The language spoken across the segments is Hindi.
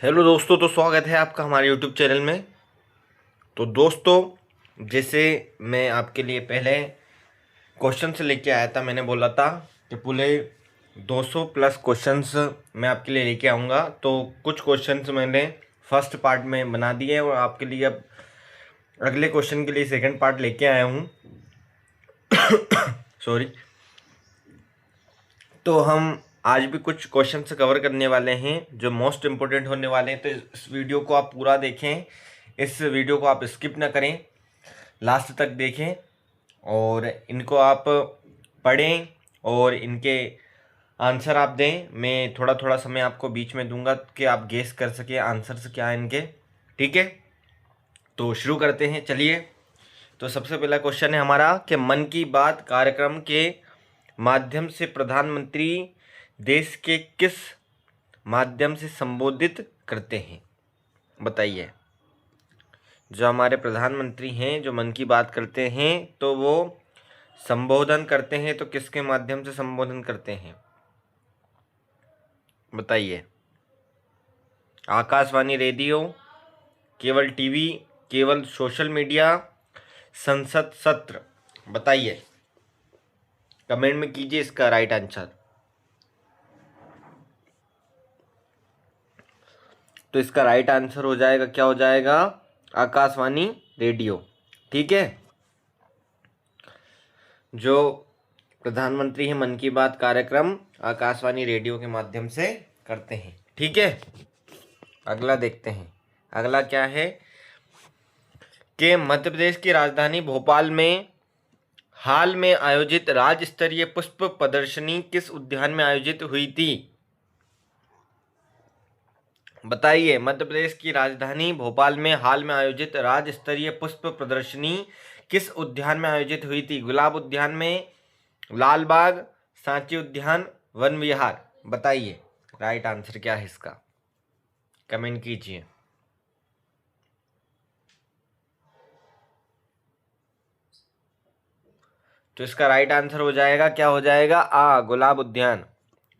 हेलो दोस्तों, तो स्वागत है आपका हमारे यूट्यूब चैनल में। तो दोस्तों, जैसे मैं आपके लिए पहले क्वेश्चन से लेके आया था, मैंने बोला था कि पूरे 200 प्लस क्वेश्चंस मैं आपके लिए लेके आऊँगा। तो कुछ क्वेश्चंस मैंने फर्स्ट पार्ट में बना दिए और आपके लिए अब अगले क्वेश्चन के लिए सेकंड पार्ट लेके आया हूँ। सॉरी। तो हम आज भी कुछ क्वेश्चंस कवर करने वाले हैं जो मोस्ट इम्पोर्टेंट होने वाले हैं। तो इस वीडियो को आप पूरा देखें, इस वीडियो को आप स्किप ना करें, लास्ट तक देखें और इनको आप पढ़ें और इनके आंसर आप दें। मैं थोड़ा थोड़ा समय आपको बीच में दूंगा कि आप गेस कर सकें आंसर्स क्या हैं इनके। ठीक है, तो शुरू करते हैं। चलिए, तो सबसे पहला क्वेश्चन है हमारा कि मन की बात कार्यक्रम के माध्यम से प्रधानमंत्री देश के किस माध्यम से संबोधित करते हैं? बताइए। जो हमारे प्रधानमंत्री हैं, जो मन की बात करते हैं, तो वो संबोधन करते हैं, तो किसके माध्यम से संबोधन करते हैं? बताइए। आकाशवाणी रेडियो, केवल टीवी, केवल सोशल मीडिया, संसद सत्र? बताइए, कमेंट में कीजिए इसका राइट आंसर। तो इसका राइट आंसर हो जाएगा, क्या हो जाएगा? आकाशवाणी रेडियो। ठीक है, जो प्रधानमंत्री है मन की बात कार्यक्रम आकाशवाणी रेडियो के माध्यम से करते हैं। ठीक है, अगला देखते हैं। अगला क्या है कि मध्य प्रदेश की राजधानी भोपाल में हाल में आयोजित राज्य स्तरीय पुष्प प्रदर्शनी किस उद्यान में आयोजित हुई थी? बताइए। मध्य प्रदेश की राजधानी भोपाल में हाल में आयोजित राज्य स्तरीय पुष्प प्रदर्शनी किस उद्यान में आयोजित हुई थी? गुलाब उद्यान में, लाल बाग, सांची उद्यान, वन विहार? बताइए राइट आंसर क्या है इसका, कमेंट कीजिए। तो इसका राइट आंसर हो जाएगा, क्या हो जाएगा? गुलाब उद्यान।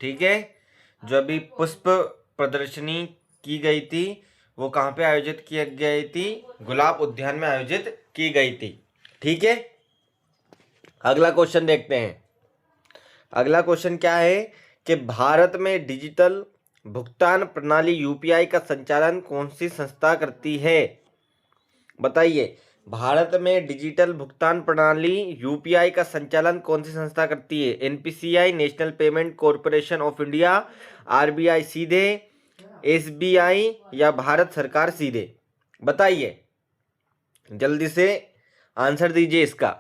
ठीक है, जो अभी पुष्प प्रदर्शनी की गई थी वो कहाँ पे आयोजित की गई थी? गुलाब उद्यान में आयोजित की गई थी। ठीक है, अगला क्वेश्चन देखते हैं। अगला क्वेश्चन क्या है कि भारत में डिजिटल भुगतान प्रणाली यूपीआई का संचालन कौन सी संस्था करती है? बताइए। भारत में डिजिटल भुगतान प्रणाली यूपीआई का संचालन कौन सी संस्था करती है? NPCI, national payment corporation of India, RBI सीधे, एसबीआई या भारत सरकार सीधे? बताइए, जल्दी से आंसर दीजिए इसका।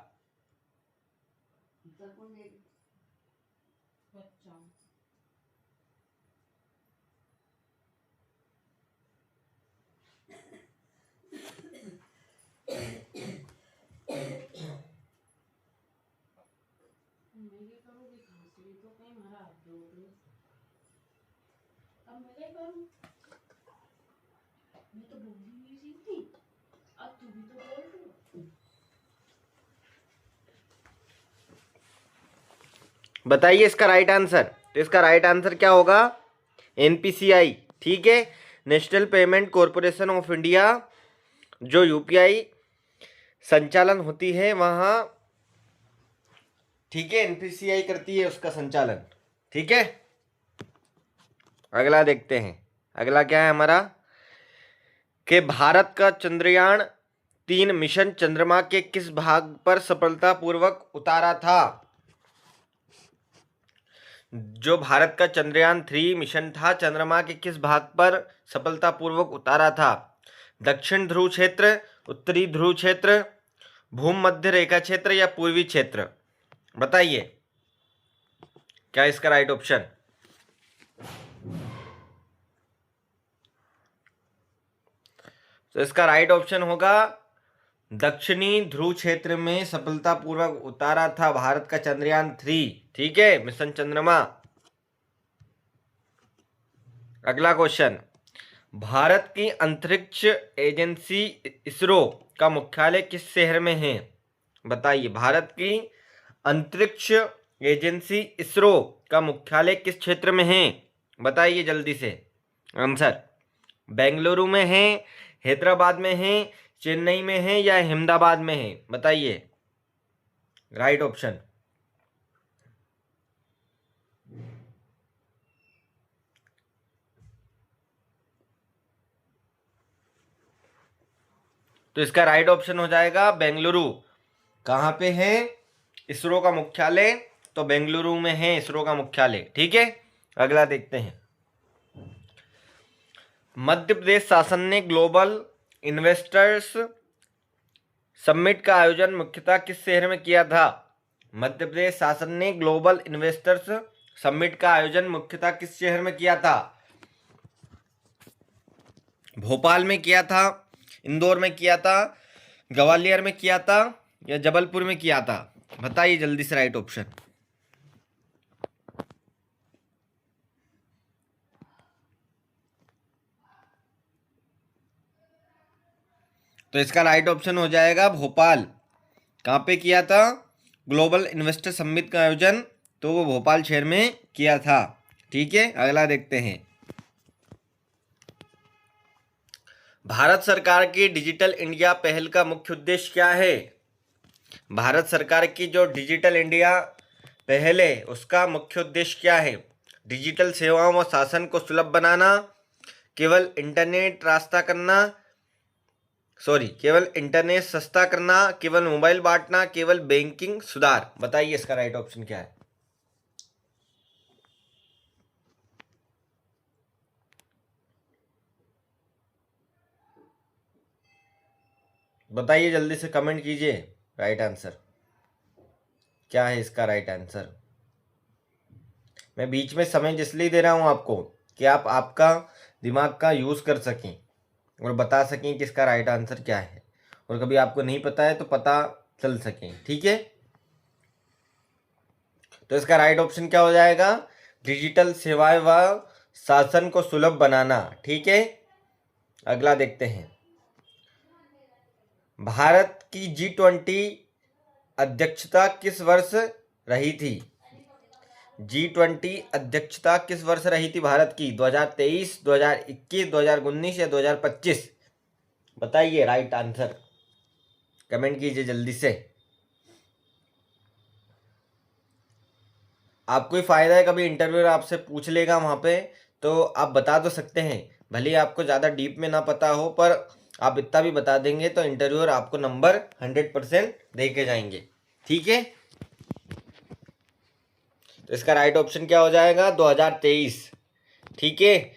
बताइए इसका राइट आंसर। तो इसका राइट आंसर क्या होगा? एनपीसीआई। ठीक है, national payment corporation of India, जो यूपीआई संचालन होती है वहाँ, ठीक है, एनपीसीआई करती है उसका संचालन। ठीक है, अगला देखते हैं। अगला क्या है हमारा कि भारत का चंद्रयान 3 मिशन चंद्रमा के किस भाग पर सफलतापूर्वक उतारा था? जो भारत का चंद्रयान 3 मिशन था, चंद्रमा के किस भाग पर सफलतापूर्वक उतारा था? दक्षिण ध्रुव क्षेत्र, उत्तरी ध्रुव क्षेत्र, भूमध्य रेखा क्षेत्र या पूर्वी क्षेत्र? बताइए, क्या इसका राइट ऑप्शन? तो इसका राइट ऑप्शन होगा दक्षिणी ध्रुव क्षेत्र में सफलतापूर्वक उतारा था भारत का चंद्रयान 3। ठीक है, मिशन चंद्रमा। अगला क्वेश्चन, भारत की अंतरिक्ष एजेंसी इसरो का मुख्यालय किस शहर में है? बताइए। भारत की अंतरिक्ष एजेंसी इसरो का मुख्यालय किस क्षेत्र में है? बताइए जल्दी से आंसर। बेंगलुरु में है, हैदराबाद में है, चेन्नई में है या अहमदाबाद में है? बताइए राइट ऑप्शन। तो इसका राइट ऑप्शन हो जाएगा बेंगलुरु। कहाँ पे है इसरो का मुख्यालय? तो बेंगलुरु में है इसरो का मुख्यालय। ठीक है, अगला देखते हैं। मध्य प्रदेश शासन ने ग्लोबल इन्वेस्टर्स समिट का आयोजन मुख्यतः किस शहर में किया था? मध्य प्रदेश शासन ने ग्लोबल इन्वेस्टर्स समिट का आयोजन मुख्यतः किस शहर में किया था? भोपाल में किया था, इंदौर में किया था, ग्वालियर में किया था या जबलपुर में किया था? बताइए जल्दी से राइट ऑप्शन। तो इसका राइट ऑप्शन हो जाएगा भोपाल। कहाँ पे किया था ग्लोबल इन्वेस्टर समिट का आयोजन? तो वो भोपाल शहर में किया था। ठीक है, अगला देखते हैं। भारत सरकार की डिजिटल इंडिया पहल का मुख्य उद्देश्य क्या है? भारत सरकार की जो डिजिटल इंडिया पहल है उसका मुख्य उद्देश्य क्या है? डिजिटल सेवाओं व शासन को सुलभ बनाना, केवल इंटरनेट सस्ता करना, केवल मोबाइल बांटना, केवल बैंकिंग सुधार? बताइए इसका राइट ऑप्शन क्या है। बताइए जल्दी से कमेंट कीजिए राइट आंसर क्या है इसका राइट आंसर। मैं बीच में समय इसलिए दे रहा हूं आपको कि आप आपका दिमाग का यूज कर सकें और बता सकें कि इसका राइट आंसर क्या है, और कभी आपको नहीं पता है तो पता चल सके। ठीक है, तो इसका राइट ऑप्शन क्या हो जाएगा? डिजिटल सेवाएं व शासन को सुलभ बनाना। ठीक है, अगला देखते हैं। भारत की G20 अध्यक्षता किस वर्ष रही थी? G20 अध्यक्षता किस वर्ष रही थी भारत की? 2023, 2021, 2019 या 2025? बताइए राइट आंसर, कमेंट कीजिए जल्दी से। आपको ही फायदा है, कभी इंटरव्यूअर आपसे पूछ लेगा वहां पे तो आप बता तो सकते हैं, भले ही आपको ज़्यादा डीप में ना पता हो, पर आप इतना भी बता देंगे तो इंटरव्यूअर आपको नंबर 100% दे के जाएंगे। ठीक है, तो इसका राइट ऑप्शन क्या हो जाएगा? 2023। ठीक है,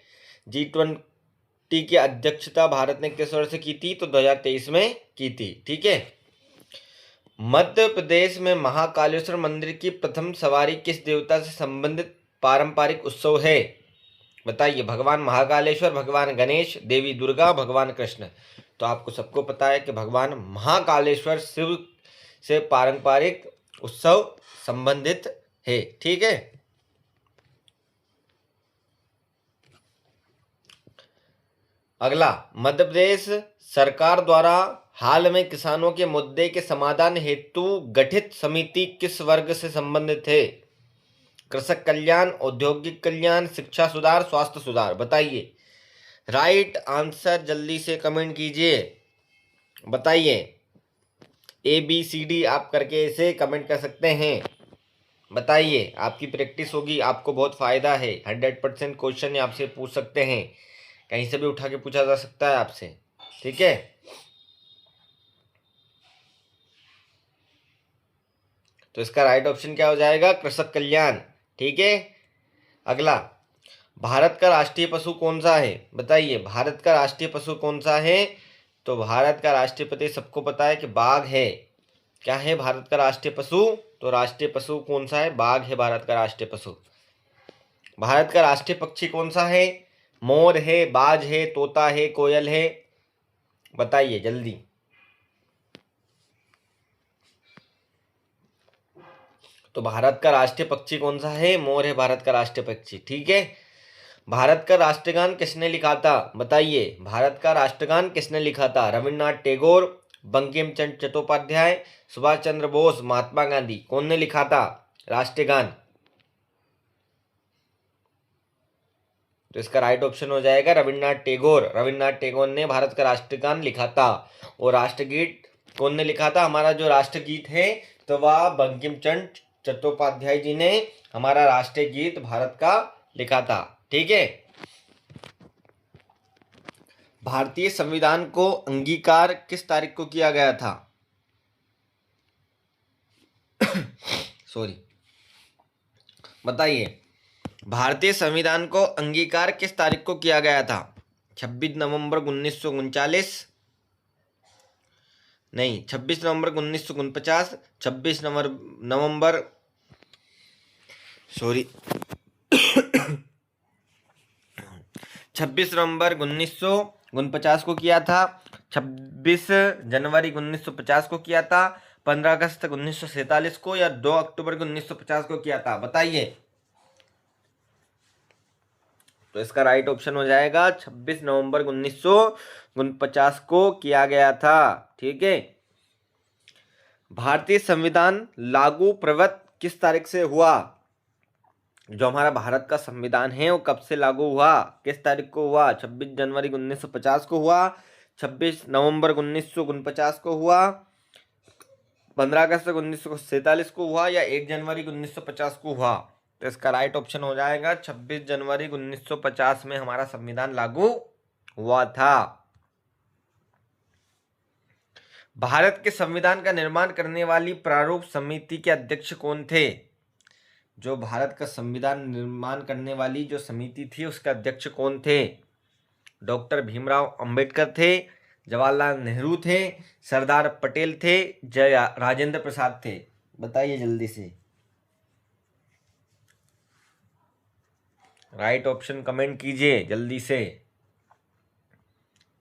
G20 की अध्यक्षता भारत ने किस वर्ष की थी? तो 2023 में की थी। ठीक है, मध्य प्रदेश में महाकालेश्वर मंदिर की प्रथम सवारी किस देवता से संबंधित पारंपरिक उत्सव है? बताइए, भगवान महाकालेश्वर, भगवान गणेश, देवी दुर्गा, भगवान कृष्ण? तो आपको सबको पता है कि भगवान महाकालेश्वर शिव से पारंपरिक उत्सव संबंधित है। ठीक है, अगला, मध्य प्रदेश सरकार द्वारा हाल में किसानों के मुद्दे के समाधान हेतु गठित समिति किस वर्ग से संबंधित है? कृषक कल्याण, औद्योगिक कल्याण, शिक्षा सुधार, स्वास्थ्य सुधार? बताइए राइट आंसर, जल्दी से कमेंट कीजिए। बताइए, ABCD आप करके इसे कमेंट कर सकते हैं। बताइए, आपकी प्रैक्टिस होगी, आपको बहुत फायदा है। 100% क्वेश्चन आपसे पूछ सकते हैं, कहीं से भी उठा के पूछा जा सकता है आपसे। ठीक है, तो इसका राइट ऑप्शन क्या हो जाएगा? कृषक कल्याण। ठीक है, अगला, भारत का राष्ट्रीय पशु कौन सा है? बताइए, भारत का राष्ट्रीय पशु कौन सा है? तो भारत का राष्ट्रीय पशु सबको पता है कि बाघ है। क्या है भारत का राष्ट्रीय पशु? तो राष्ट्रीय पशु कौन सा है? बाघ है भारत का राष्ट्रीय पशु। भारत का राष्ट्रीय पक्षी कौन सा है? मोर है, बाज है, तोता है, कोयल है? बताइए जल्दी। तो भारत का राष्ट्रीय पक्षी कौन सा है? मोर है भारत का राष्ट्रीय पक्षी। ठीक है, भारत का राष्ट्रगान किसने लिखा था? बताइए, भारत का राष्ट्रगान किसने लिखा था? रविन्द्रनाथ टैगोर, बंकिम चंद्र चट्टोपाध्याय, सुभाष चंद्र बोस, महात्मा गांधी? कौन ने लिखा था राष्ट्रगान? तो इसका राइट ऑप्शन हो जाएगा रविन्द्रनाथ टैगोर। रविन्द्रनाथ टैगोर ने भारत का राष्ट्रगान लिखा था। और राष्ट्रगीत कौन ने लिखा था? हमारा जो राष्ट्रगीत है तो वह बंकिम चंद्र चट्टोपाध्याय जी ने हमारा राष्ट्रीय गीत भारत का लिखा था। ठीक है। भारतीय संविधान को अंगीकार किस तारीख को किया गया था? सॉरी, बताइए। भारतीय संविधान को अंगीकार किस तारीख को किया गया था? 26 नवंबर 1939, नहीं 26 नवंबर 1949, 26 नवंबर सॉरी 26 नवंबर 1949 को किया था, 26 जनवरी 1950 को किया था, 15 अगस्त 1947 को, या 2 अक्टूबर 1950 को किया था? बताइए। तो इसका राइट ऑप्शन हो जाएगा 26 नवंबर 1949 को किया गया था। ठीक है। भारतीय संविधान लागू प्रवृत्त किस तारीख से हुआ? जो हमारा भारत का संविधान है वो कब से लागू हुआ, किस तारीख को हुआ? 26 जनवरी 1950 को हुआ, 26 नवंबर 1949 को हुआ, 15 अगस्त 1947 को हुआ, या 1 जनवरी 1950 को हुआ? तो इसका राइट ऑप्शन हो जाएगा 26 जनवरी 1950 में हमारा संविधान लागू हुआ था। भारत के संविधान का निर्माण करने वाली प्रारूप समिति के अध्यक्ष कौन थे? जो भारत का संविधान निर्माण करने वाली जो समिति थी उसके अध्यक्ष कौन थे? डॉक्टर भीमराव अंबेडकर थे, जवाहरलाल नेहरू थे, सरदार पटेल थे, जय राजेंद्र प्रसाद थे? बताइए जल्दी से। राइट ऑप्शन कमेंट कीजिए जल्दी से।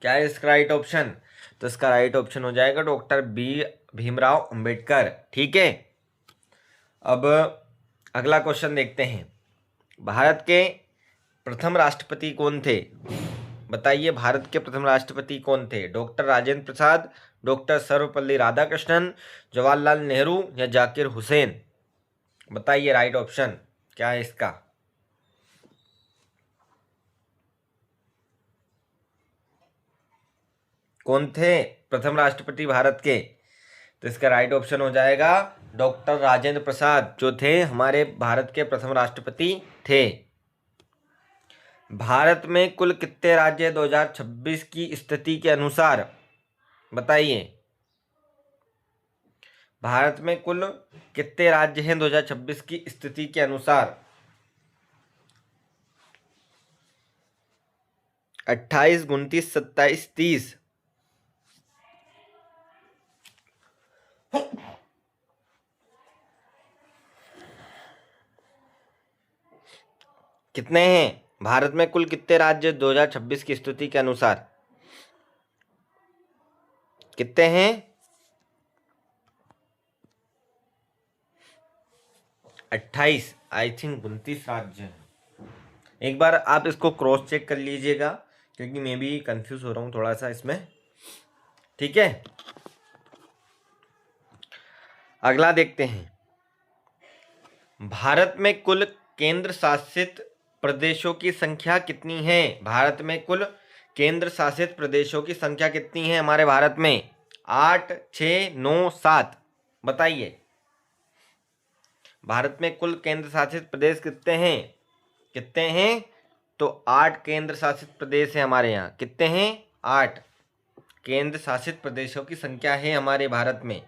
क्या है इसका राइट ऑप्शन? तो इसका राइट ऑप्शन हो जाएगा डॉक्टर भीमराव अंबेडकर। ठीक है। अब अगला क्वेश्चन देखते हैं। भारत के प्रथम राष्ट्रपति कौन थे? बताइए, भारत के प्रथम राष्ट्रपति कौन थे? डॉक्टर राजेंद्र प्रसाद, डॉक्टर सर्वपल्ली राधाकृष्णन, जवाहरलाल नेहरू, या जाकिर हुसैन? बताइए राइट ऑप्शन क्या है इसका। कौन थे प्रथम राष्ट्रपति भारत के? तो इसका राइट ऑप्शन हो जाएगा डॉक्टर राजेंद्र प्रसाद, जो थे हमारे भारत के प्रथम राष्ट्रपति थे। भारत में कुल कितने राज्य 2026 की स्थिति के अनुसार? बताइए। भारत में कुल कितने राज्य हैं 2026 की स्थिति के अनुसार? 28, 29, 27, 30? कितने हैं? भारत में कुल कितने राज्य 2026 की स्थिति के अनुसार कितने हैं? 28, आई थिंक 29 राज्य हैं। एक बार आप इसको क्रॉस चेक कर लीजिएगा क्योंकि मैं भी कंफ्यूज हो रहा हूँ थोड़ा सा इसमें। ठीक है। अगला देखते हैं। भारत में कुल केंद्र शासित प्रदेशों की संख्या कितनी है? भारत में कुल केंद्र शासित प्रदेशों की संख्या कितनी है हमारे भारत में? 8, 6, 9, 7? बताइए। भारत में कुल केंद्र शासित प्रदेश कितने हैं? कितने हैं? तो 8 केंद्र शासित प्रदेश है हमारे यहाँ। कितने हैं? 8 केंद्र शासित प्रदेशों की संख्या है हमारे भारत में।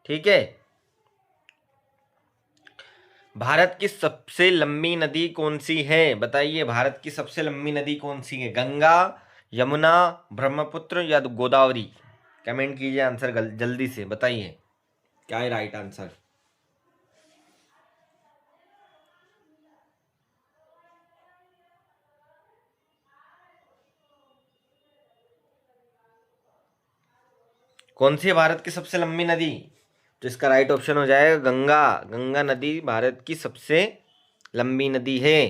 ठीक है। भारत की सबसे लंबी नदी कौन सी है? बताइए, भारत की सबसे लंबी नदी कौन सी है? गंगा, यमुना, ब्रह्मपुत्र, या गोदावरी? कमेंट कीजिए आंसर जल्दी से। बताइए क्या है राइट आंसर। कौन सी है भारत की सबसे लंबी नदी? तो इसका राइट ऑप्शन हो जाएगा गंगा। गंगा नदी भारत की सबसे लंबी नदी है।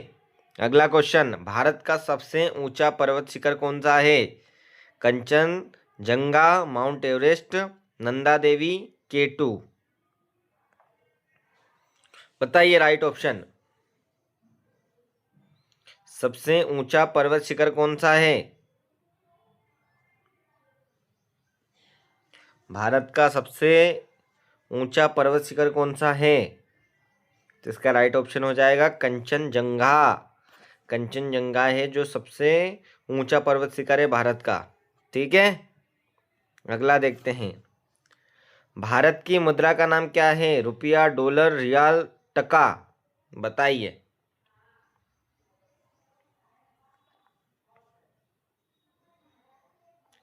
अगला क्वेश्चन। भारत का सबसे ऊंचा पर्वत शिखर कौन सा है? Kanchenjunga, mount Everest, Nanda Devi, K2? बताइए राइट ऑप्शन। सबसे ऊंचा पर्वत शिखर कौन सा है? भारत का सबसे ऊंचा पर्वत शिखर कौन सा है? तो इसका राइट ऑप्शन हो जाएगा कंचनजंगा। कंचनजंगा है जो सबसे ऊंचा पर्वत शिखर है भारत का। ठीक है, अगला देखते हैं। भारत की मुद्रा का नाम क्या है? रुपया, डॉलर, रियाल, टका, बताइए।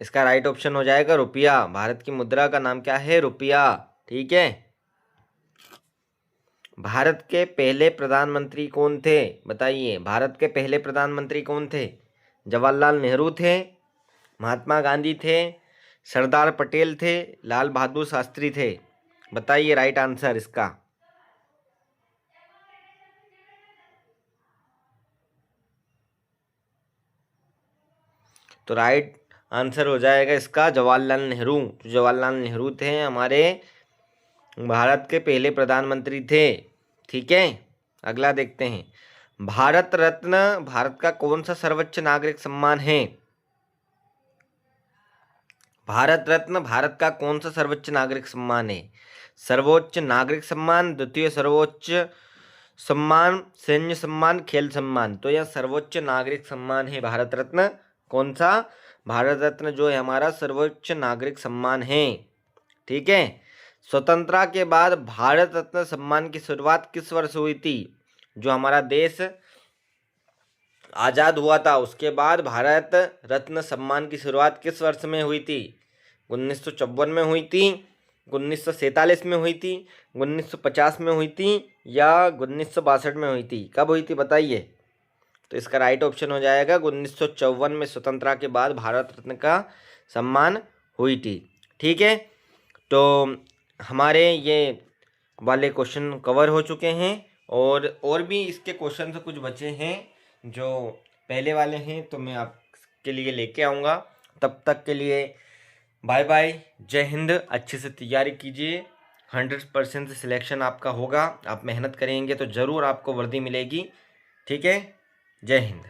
इसका राइट ऑप्शन हो जाएगा रुपया। भारत की मुद्रा का नाम क्या है? रुपया। ठीक है, भारत के पहले प्रधानमंत्री कौन थे? बताइए, भारत के पहले प्रधानमंत्री कौन थे? जवाहरलाल नेहरू थे, महात्मा गांधी थे, सरदार पटेल थे, लाल बहादुर शास्त्री थे, बताइए राइट आंसर इसका। तो राइट आंसर हो जाएगा इसका जवाहरलाल नेहरू। तो जवाहरलाल नेहरू थे हमारे भारत के पहले प्रधानमंत्री थे। ठीक है, अगला देखते हैं। भारत रत्न भारत का कौन सा सर्वोच्च नागरिक सम्मान है? भारत रत्न भारत का कौन सा सर्वोच्च नागरिक सम्मान है? सर्वोच्च नागरिक सम्मान, द्वितीय सर्वोच्च सम्मान, सैन्य सम्मान, खेल सम्मान। तो यह सर्वोच्च नागरिक सम्मान है भारत रत्न। कौन सा? भारत रत्न जो है हमारा सर्वोच्च नागरिक सम्मान है। ठीक है, स्वतंत्रता के बाद भारत रत्न सम्मान की शुरुआत किस वर्ष हुई थी? जो हमारा देश आज़ाद हुआ था उसके बाद भारत रत्न सम्मान की शुरुआत किस वर्ष में हुई थी? 1954 में हुई थी, 1947 में हुई थी, 1950 में हुई थी, या 1962 में हुई थी? कब हुई थी बताइए। तो इसका राइट ऑप्शन हो जाएगा 1954 में स्वतंत्रता के बाद भारत रत्न का सम्मान हुई थी। ठीक है, तो हमारे ये वाले क्वेश्चन कवर हो चुके हैं, और भी इसके क्वेश्चन कुछ बचे हैं जो पहले वाले हैं, तो मैं आपके लिए लेके आऊँगा। तब तक के लिए बाय बाय, जय हिंद। अच्छे से तैयारी कीजिए, 100% सिलेक्शन आपका होगा। आप मेहनत करेंगे तो ज़रूर आपको वर्दी मिलेगी। ठीक है, जय हिंद।